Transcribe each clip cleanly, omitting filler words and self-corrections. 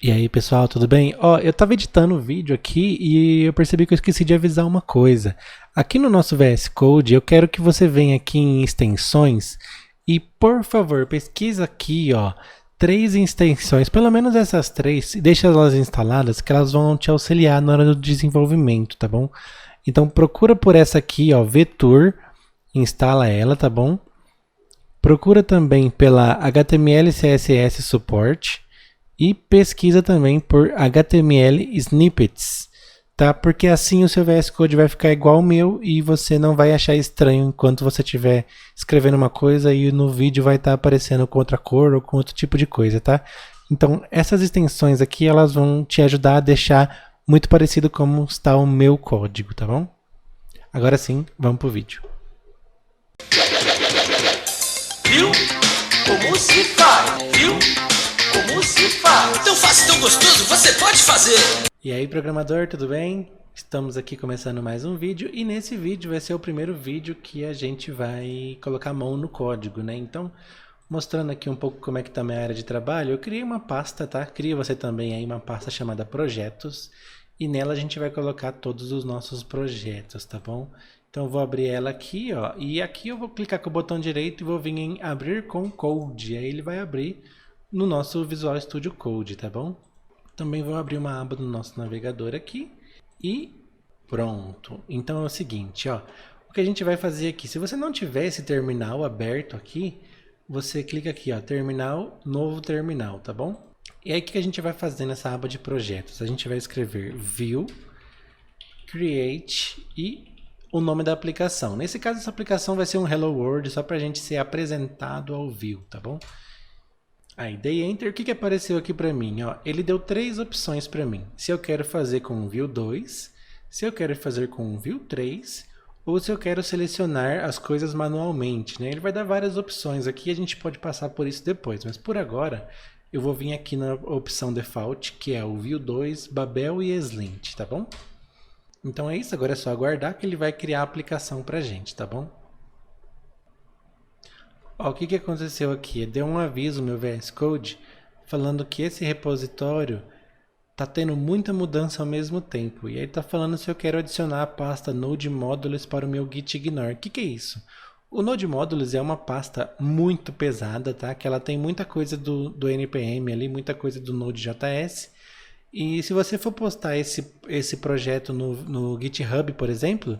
E aí pessoal, tudo bem? Ó, eu tava editando o vídeo aqui e eu percebi que eu esqueci de avisar uma coisa. Aqui no nosso VS Code, eu quero que você venha aqui em extensões e, por favor, pesquisa aqui, ó, 3 extensões, pelo menos essas 3, e deixa elas instaladas que elas vão te auxiliar na hora do desenvolvimento, tá bom? Então procura por essa aqui, ó, VTour, instala ela, tá bom? Procura também pela HTML CSS Support. E pesquisa também por HTML Snippets, tá? Porque assim o seu VS Code vai ficar igual ao meu e você não vai achar estranho enquanto você estiver escrevendo uma coisa e no vídeo vai estar aparecendo com outra cor ou com outro tipo de coisa, tá? Então essas extensões aqui elas vão te ajudar a deixar muito parecido como está o meu código, tá bom? Agora sim, vamos pro vídeo. Viu? Como se faz? Viu? Como se faz? Tão fácil, tão gostoso, você pode fazer! E aí, programador, tudo bem? Estamos aqui começando mais um vídeo e nesse vídeo vai ser o primeiro vídeo que a gente vai colocar a mão no código, né? Então, mostrando aqui um pouco como é que tá a minha área de trabalho, eu criei uma pasta, tá? Cria você também aí uma pasta chamada Projetos e nela a gente vai colocar todos os nossos projetos, tá bom? Então eu vou abrir ela aqui, ó, e aqui eu vou clicar com o botão direito e vou vir em Abrir com Code, aí ele vai abrir no nosso Visual Studio Code, tá bom? Também vou abrir uma aba no nosso navegador aqui e pronto. Então é o seguinte, ó, o que a gente vai fazer aqui, se você não tiver esse terminal aberto aqui, você clica aqui, ó, terminal, novo terminal, tá bom? E aí o que a gente vai fazer nessa aba de projetos? A gente vai escrever view, create e o nome da aplicação. Nesse caso essa aplicação vai ser um Hello World, só para a gente ser apresentado ao view, tá bom? Aí dei Enter, o que apareceu aqui para mim? Ó, ele deu 3 opções para mim. Se eu quero fazer com o View 2, se eu quero fazer com o View 3, ou se eu quero selecionar as coisas manualmente, né? Ele vai dar várias opções aqui, a gente pode passar por isso depois, mas por agora eu vou vir aqui na opção Default, que é o View 2, Babel e Slint, tá bom? Então é isso, agora é só aguardar que ele vai criar a aplicação pra gente, tá bom? Ó, o que aconteceu aqui? Deu um aviso no meu VS Code falando que esse repositório está tendo muita mudança ao mesmo tempo. E aí está falando se eu quero adicionar a pasta Node Modules para o meu Git Ignore. O que é isso? O Node Modules é uma pasta muito pesada, tá? Que ela tem muita coisa do NPM ali, muita coisa do Node.js. E se você for postar esse projeto no GitHub, por exemplo,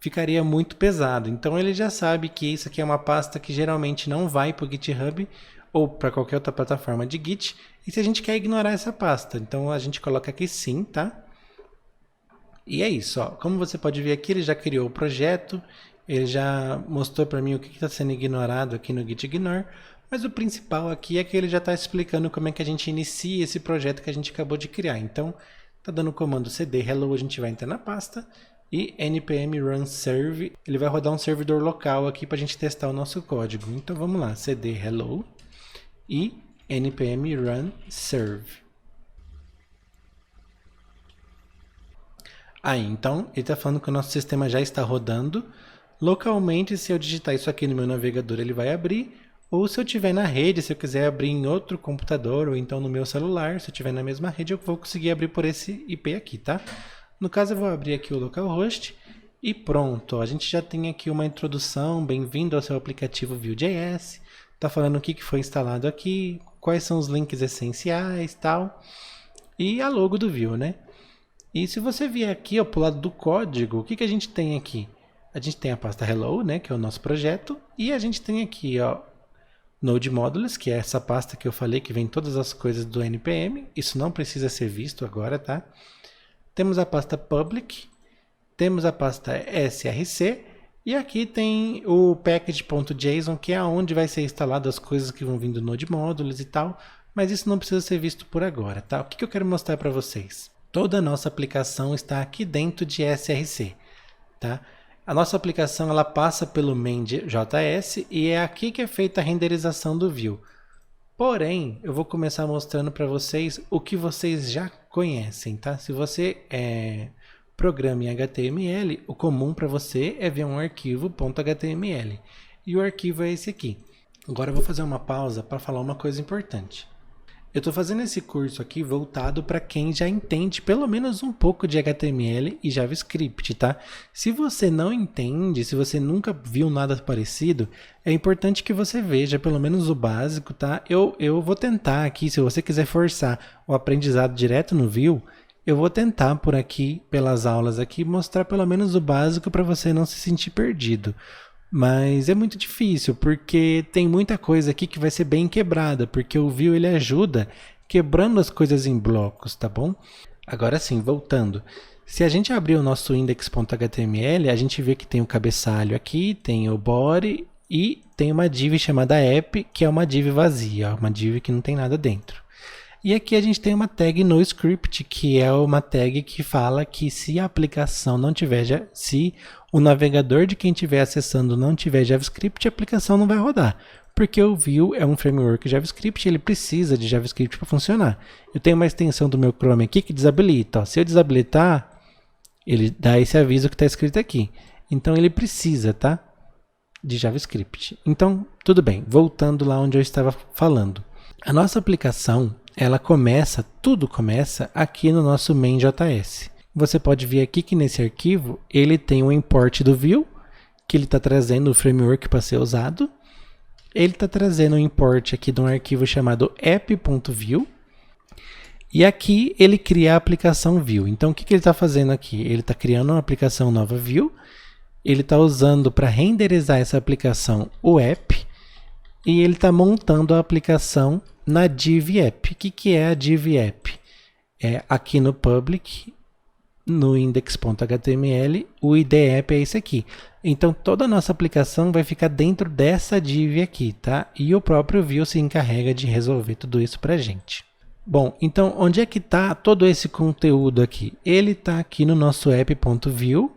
ficaria muito pesado. Então ele já sabe que isso aqui é uma pasta que geralmente não vai para o GitHub ou para qualquer outra plataforma de Git. E se a gente quer ignorar essa pasta, então a gente coloca aqui sim, tá? E é isso, ó. Como você pode ver aqui, ele já criou o projeto, ele já mostrou para mim o que está sendo ignorado aqui no Git Ignore. Mas o principal aqui é que ele já está explicando como é que a gente inicia esse projeto que a gente acabou de criar. Então, tá dando o comando cd hello, a gente vai entrar na pasta. E npm run serve, ele vai rodar um servidor local aqui para a gente testar o nosso código. Então vamos lá, cd hello e npm run serve. Aí, então, ele está falando que o nosso sistema já está rodando. Localmente, se eu digitar isso aqui no meu navegador, ele vai abrir. Ou se eu estiver na rede, se eu quiser abrir em outro computador ou então no meu celular, se eu estiver na mesma rede, eu vou conseguir abrir por esse IP aqui, tá? No caso, eu vou abrir aqui o localhost e pronto. A gente já tem aqui uma introdução, bem-vindo ao seu aplicativo Vue.js. Tá falando o que foi instalado aqui, quais são os links essenciais e tal. E a logo do Vue, né? E se você vier aqui, ó, pro lado do código, o que a gente tem aqui? A gente tem a pasta Hello, né, que é o nosso projeto. E a gente tem aqui, ó, Node Modules, que é essa pasta que eu falei que vem todas as coisas do NPM. Isso não precisa ser visto agora, tá? Temos a pasta Public, temos a pasta src e aqui tem o package.json, que é onde vai ser instalado as coisas que vão vir do Node Modules e tal, mas isso não precisa ser visto por agora, tá? O que eu quero mostrar para vocês? Toda a nossa aplicação está aqui dentro de src, tá? A nossa aplicação ela passa pelo main.js e é aqui que é feita a renderização do Vue. Porém, eu vou começar mostrando para vocês o que vocês já conhecem, tá? Se você programa em HTML, o comum para você é ver um arquivo .html. E o arquivo é esse aqui. Agora eu vou fazer uma pausa para falar uma coisa importante. Eu estou fazendo esse curso aqui voltado para quem já entende pelo menos um pouco de HTML e JavaScript, tá? Se você não entende, se você nunca viu nada parecido, é importante que você veja pelo menos o básico, tá? Eu vou tentar aqui, se você quiser forçar o aprendizado direto no Vue, eu vou tentar por aqui, pelas aulas aqui, mostrar pelo menos o básico para você não se sentir perdido. Mas é muito difícil, porque tem muita coisa aqui que vai ser bem quebrada, porque o Vue ele ajuda quebrando as coisas em blocos, tá bom? Agora sim, voltando. Se a gente abrir o nosso index.html, a gente vê que tem o cabeçalho aqui, tem o body e tem uma div chamada app, que é uma div vazia, uma div que não tem nada dentro. E aqui a gente tem uma tag no script, que é uma tag que fala que se a aplicação não tiver, se o navegador de quem estiver acessando não tiver JavaScript, a aplicação não vai rodar. Porque o Vue é um framework JavaScript, ele precisa de JavaScript para funcionar. Eu tenho uma extensão do meu Chrome aqui que desabilita. Ó. Se eu desabilitar, ele dá esse aviso que está escrito aqui. Então ele precisa, tá? De JavaScript. Então, tudo bem. Voltando lá onde eu estava falando. A nossa aplicação, tudo começa aqui no nosso main.js. Você pode ver aqui que nesse arquivo ele tem o import do Vue, que ele está trazendo o framework para ser usado. Ele está trazendo um import aqui de um arquivo chamado app.vue. E aqui ele cria a aplicação Vue. Então o que ele está fazendo aqui? Ele está criando uma aplicação nova Vue. Ele está usando para renderizar essa aplicação o app. E ele está montando a aplicação na div app. O que é a div app? É aqui no public, no index.html, o id app é esse aqui. Então toda a nossa aplicação vai ficar dentro dessa div aqui, tá? E o próprio Vue se encarrega de resolver tudo isso pra gente. Bom, então onde é que está todo esse conteúdo aqui? Ele está aqui no nosso app.vue,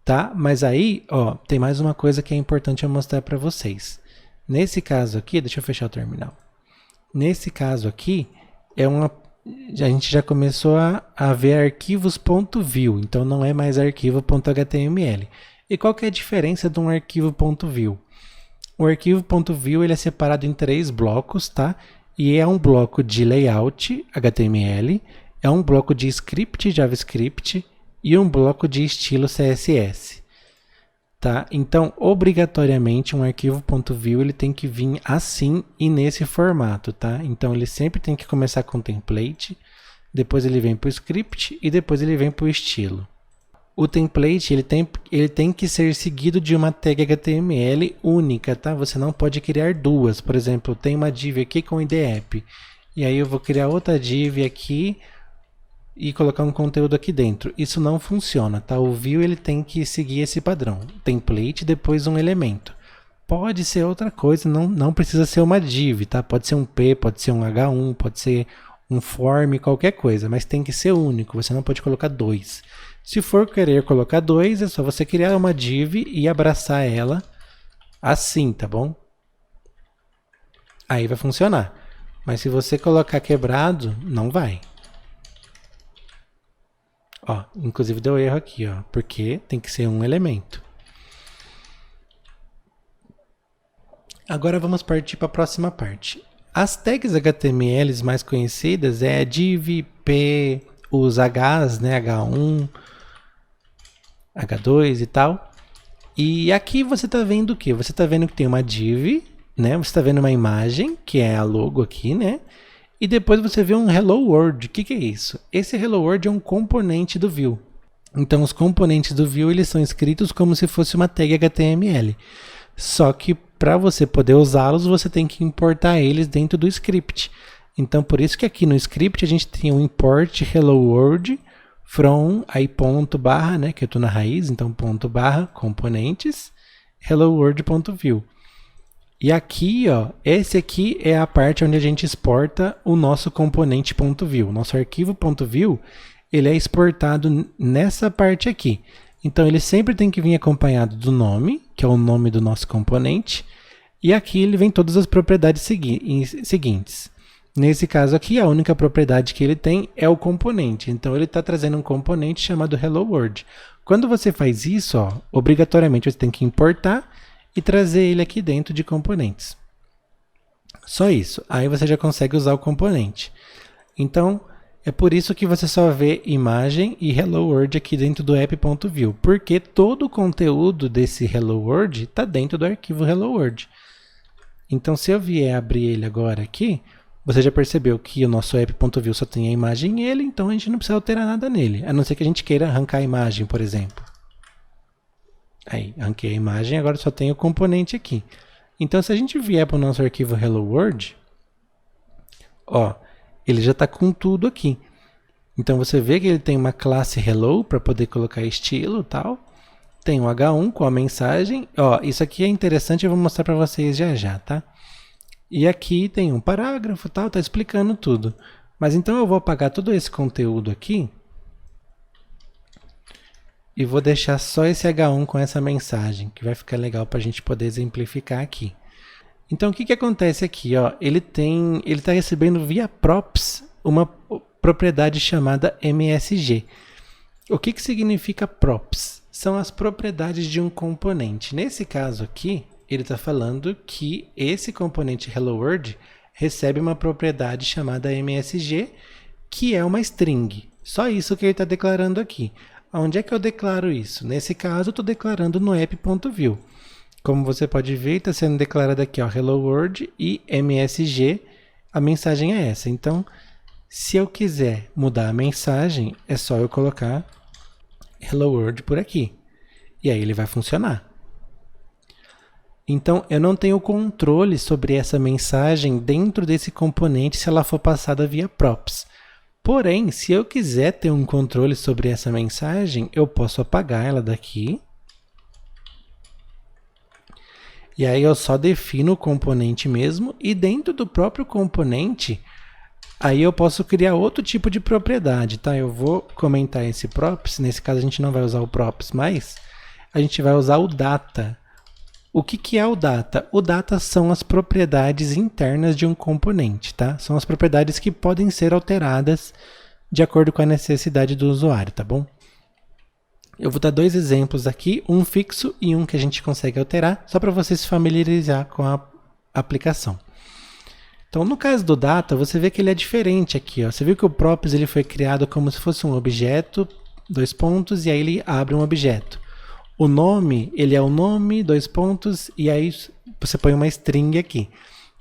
tá? Mas aí, ó, tem mais uma coisa que é importante eu mostrar para vocês. Nesse caso aqui, deixa eu fechar o terminal. Nesse caso aqui, a gente já começou a ver arquivos.vue, então não é mais arquivo.html. E qual que é a diferença de um arquivo.vue? O arquivo.vue ele é separado em 3 blocos, tá? E é um bloco de layout HTML, é um bloco de script JavaScript e um bloco de estilo CSS. Tá? Então, obrigatoriamente, um arquivo.vue ele tem que vir assim e nesse formato. Tá? Então, ele sempre tem que começar com template, depois ele vem para o script e depois ele vem para o estilo. O template ele tem que ser seguido de uma tag HTML única. Tá? Você não pode criar duas. Por exemplo, tem uma div aqui com id app. E aí eu vou criar outra div aqui e colocar um conteúdo aqui dentro. Isso não funciona, tá? O Vue ele tem que seguir esse padrão. Template, depois um elemento. Pode ser outra coisa, não precisa ser uma div, tá? Pode ser um P, pode ser um H1, pode ser um form, qualquer coisa, mas tem que ser único, você não pode colocar 2. Se for querer colocar 2, é só você criar uma div e abraçar ela assim, tá bom? Aí vai funcionar. Mas se você colocar quebrado, não vai. Ó, inclusive deu erro aqui, ó, porque tem que ser um elemento. Agora vamos partir para a próxima parte. As tags HTML mais conhecidas é a div, p, os Hs, né, H1, H2 e tal. E aqui você está vendo o que? Você está vendo que tem uma div, né? Você está vendo uma imagem, que é a logo aqui, né? E depois você vê um Hello World. O que é isso? Esse Hello World é um componente do Vue. Então, os componentes do Vue eles são escritos como se fosse uma tag HTML. Só que para você poder usá-los, você tem que importar eles dentro do script. Então, por isso que aqui no script a gente tem um import Hello World from, aí ponto barra, né, que eu estou na raiz, então ponto barra, componentes, helloworld.vue. E aqui, ó, esse aqui é a parte onde a gente exporta o nosso componente.vue. Nosso arquivo.vue, ele é exportado nessa parte aqui. Então, ele sempre tem que vir acompanhado do nome, que é o nome do nosso componente. E aqui ele vem todas as propriedades seguintes. Nesse caso aqui, a única propriedade que ele tem é o componente. Então, ele está trazendo um componente chamado Hello World. Quando você faz isso, ó, obrigatoriamente você tem que importar e trazer ele aqui dentro de componentes. Só isso. Aí você já consegue usar o componente. Então, é por isso que você só vê imagem e Hello World aqui dentro do app.view, porque todo o conteúdo desse Hello World está dentro do arquivo Hello World. Então, se eu vier abrir ele agora aqui, você já percebeu que o nosso app.view só tem a imagem e ele, então a gente não precisa alterar nada nele, a não ser que a gente queira arrancar a imagem, por exemplo. Aí, arranquei a imagem, agora só tem o componente aqui. Então, se a gente vier para o nosso arquivo Hello World, ó, ele já está com tudo aqui. Então, você vê que ele tem uma classe Hello para poder colocar estilo e tal. Tem o H1 com a mensagem. Ó, isso aqui é interessante, eu vou mostrar para vocês já já, tá? E aqui tem um parágrafo e tal, tá explicando tudo. Mas então eu vou apagar todo esse conteúdo aqui. E vou deixar só esse H1 com essa mensagem, que vai ficar legal para a gente poder exemplificar aqui. Então, o que acontece aqui? Ó, ele está recebendo via props uma propriedade chamada MSG. O que significa props? São as propriedades de um componente. Nesse caso aqui, ele está falando que esse componente Hello World recebe uma propriedade chamada MSG, que é uma string. Só isso que ele está declarando aqui. Onde é que eu declaro isso? Nesse caso, eu estou declarando no app.view. Como você pode ver, está sendo declarado aqui, ó, Hello World e MSG, a mensagem é essa. Então, se eu quiser mudar a mensagem, é só eu colocar Hello World por aqui. E aí ele vai funcionar. Então, eu não tenho controle sobre essa mensagem dentro desse componente se ela for passada via props. Porém, se eu quiser ter um controle sobre essa mensagem, eu posso apagar ela daqui. E aí eu só defino o componente mesmo, e dentro do próprio componente, aí eu posso criar outro tipo de propriedade, tá? Eu vou comentar esse props, nesse caso a gente não vai usar o props mais, a gente vai usar o data. O que é o data? O data são as propriedades internas de um componente, tá? São as propriedades que podem ser alteradas de acordo com a necessidade do usuário, tá bom? Eu vou dar dois exemplos aqui, um fixo e um que a gente consegue alterar, só para você se familiarizar com a aplicação. Então, no caso do data, você vê que ele é diferente aqui, ó. Você viu que o props ele foi criado como se fosse um objeto, dois pontos, e aí ele abre um objeto. O nome, ele é o nome, dois pontos, e aí você põe uma string aqui.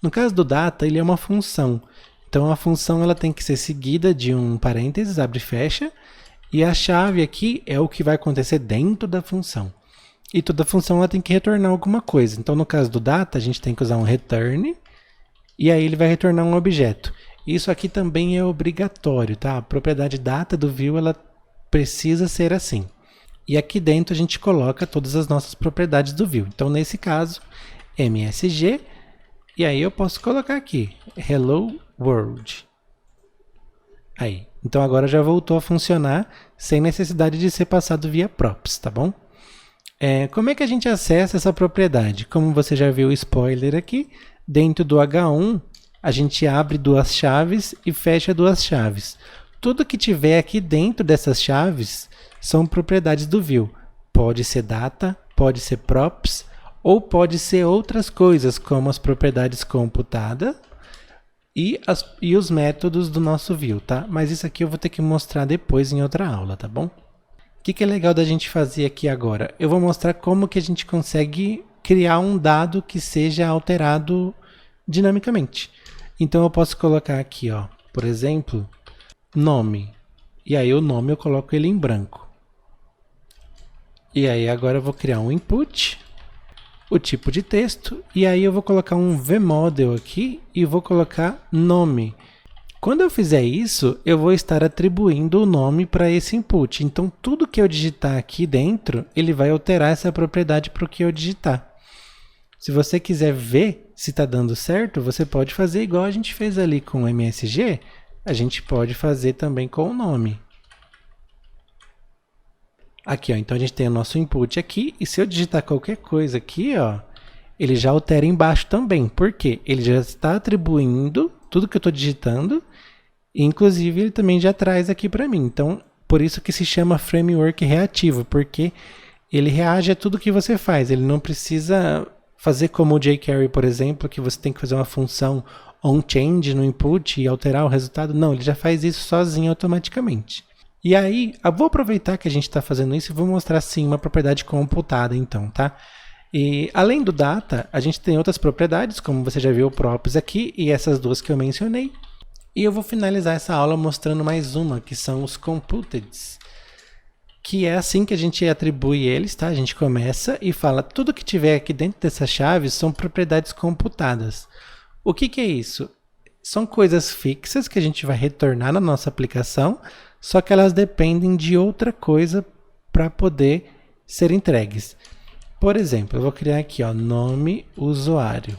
No caso do data, ele é uma função. Então, a função ela tem que ser seguida de um parênteses, abre e fecha, e a chave aqui é o que vai acontecer dentro da função. E toda função ela tem que retornar alguma coisa. Então, no caso do data, a gente tem que usar um return, e aí ele vai retornar um objeto. Isso aqui também é obrigatório, tá? A propriedade data do view, ela precisa ser assim. E aqui dentro a gente coloca todas as nossas propriedades do view. Então, nesse caso, MSG, e aí eu posso colocar aqui, Hello World. Aí, então agora já voltou a funcionar sem necessidade de ser passado via props, tá bom? Como é que a gente acessa essa propriedade? Como você já viu o spoiler aqui, dentro do H1 a gente abre duas chaves e fecha duas chaves. Tudo que tiver aqui dentro dessas chaves são propriedades do view. Pode ser data, pode ser props, ou pode ser outras coisas, como as propriedades computada e os métodos do nosso view, tá? Mas isso aqui eu vou ter que mostrar depois em outra aula, tá bom? O que é legal da gente fazer aqui agora? Eu vou mostrar como que a gente consegue criar um dado que seja alterado dinamicamente. Então eu posso colocar aqui, ó, por exemplo, nome. E aí o nome eu coloco ele em branco. E aí agora eu vou criar um input, o tipo de texto, e aí eu vou colocar um vModel aqui e vou colocar nome. Quando eu fizer isso, eu vou estar atribuindo o nome para esse input. Então, tudo que eu digitar aqui dentro, ele vai alterar essa propriedade para o que eu digitar. Se você quiser ver se está dando certo, você pode fazer igual a gente fez ali com o MSG, a gente pode fazer também com o nome. Aqui, ó, então a gente tem o nosso input aqui, e se eu digitar qualquer coisa aqui, ó, ele já altera embaixo também. Por quê? Ele já está atribuindo tudo que eu estou digitando, e inclusive ele também já traz aqui para mim. Então, por isso que se chama framework reativo, porque ele reage a tudo que você faz, ele não precisa fazer como o jQuery, por exemplo, que você tem que fazer uma função onChange no input e alterar o resultado. Não, ele já faz isso sozinho automaticamente. E aí, eu vou aproveitar que a gente está fazendo isso e vou mostrar sim uma propriedade computada então, tá? E além do data, a gente tem outras propriedades, como você já viu o props aqui, e essas duas que eu mencionei. E eu vou finalizar essa aula mostrando mais uma, que são os computeds, que é assim que a gente atribui eles, tá? A gente começa e fala, tudo que tiver aqui dentro dessas chaves são propriedades computadas. O que que é isso? São coisas fixas que a gente vai retornar na nossa aplicação, só que elas dependem de outra coisa para poder ser entregues. Por exemplo, eu vou criar aqui, ó, nome usuário.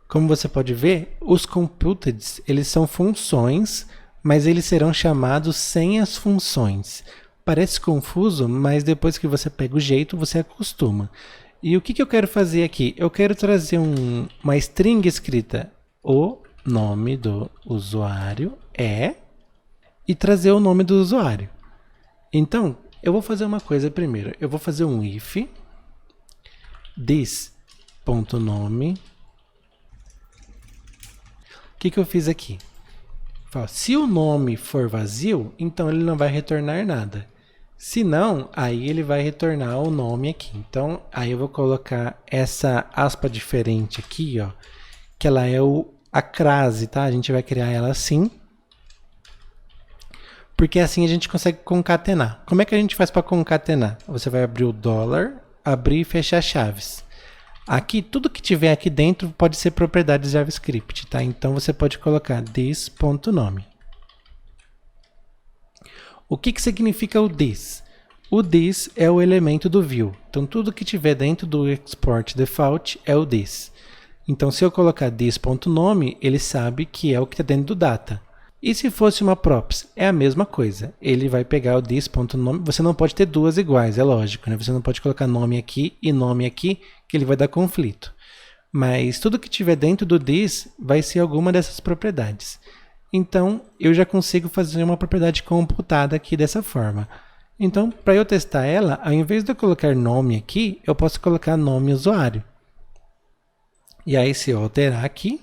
Como você pode ver, os computeds, eles são funções, mas eles serão chamados sem as funções. Parece confuso, mas depois que você pega o jeito, você acostuma. E o que eu quero fazer aqui? Eu quero trazer uma string escrita o nome do usuário e trazer o nome do usuário. Então, eu vou fazer uma coisa primeiro. Eu vou fazer um if this.nome. O que eu fiz aqui? Se o nome for vazio, então ele não vai retornar nada. Se não, aí ele vai retornar o nome aqui. Então, aí eu vou colocar essa aspa diferente aqui, ó, que ela é a crase, tá? A gente vai criar ela assim, porque assim a gente consegue concatenar. Como é que a gente faz para concatenar? Você vai abrir o $, abrir e fechar chaves. Aqui, tudo que tiver aqui dentro pode ser propriedade JavaScript, tá? Então, você pode colocar this.nome. O que significa o this? O this é o elemento do view. Então, tudo que tiver dentro do export default é o this. Então, se eu colocar this.nome, ele sabe que é o que está dentro do data. E se fosse uma props? É a mesma coisa. Ele vai pegar o this.nome. Você não pode ter duas iguais, é lógico, né? Você não pode colocar nome aqui e nome aqui, que ele vai dar conflito. Mas tudo que tiver dentro do this vai ser alguma dessas propriedades. Então, eu já consigo fazer uma propriedade computada aqui dessa forma. Então, para eu testar ela, ao invés de eu colocar nome aqui, eu posso colocar nome usuário. E aí, se eu alterar aqui,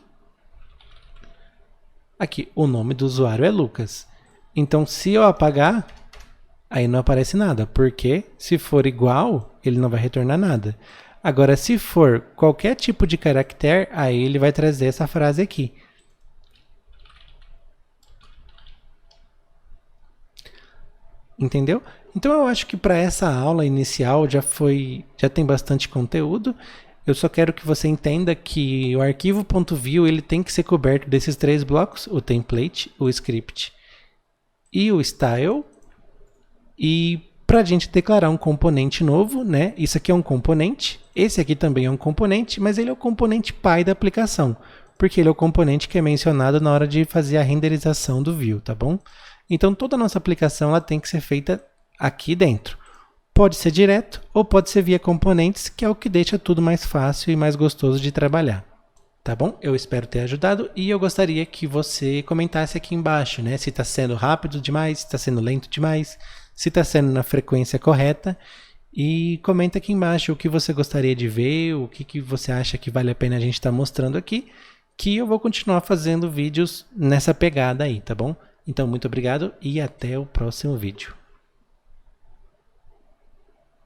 o nome do usuário é Lucas. Então, se eu apagar, aí não aparece nada, porque se for igual, ele não vai retornar nada. Agora, se for qualquer tipo de caractere, aí ele vai trazer essa frase aqui. Entendeu? Então eu acho que para essa aula inicial já tem bastante conteúdo. Eu só quero que você entenda que o arquivo .view ele tem que ser coberto desses três blocos, o template, o script e o style. E para a gente declarar um componente novo, né? Isso aqui é um componente, esse aqui também é um componente, mas ele é o componente pai da aplicação, porque ele é o componente que é mencionado na hora de fazer a renderização do view, tá bom? Então, toda a nossa aplicação ela tem que ser feita aqui dentro. Pode ser direto ou pode ser via componentes, que é o que deixa tudo mais fácil e mais gostoso de trabalhar. Tá bom? Eu espero ter ajudado e eu gostaria que você comentasse aqui embaixo, né? Se está sendo rápido demais, se está sendo lento demais, se está sendo na frequência correta. E comenta aqui embaixo o que você gostaria de ver, o que você acha que vale a pena a gente estar mostrando aqui, que eu vou continuar fazendo vídeos nessa pegada aí, tá bom? Então, muito obrigado e até o próximo vídeo.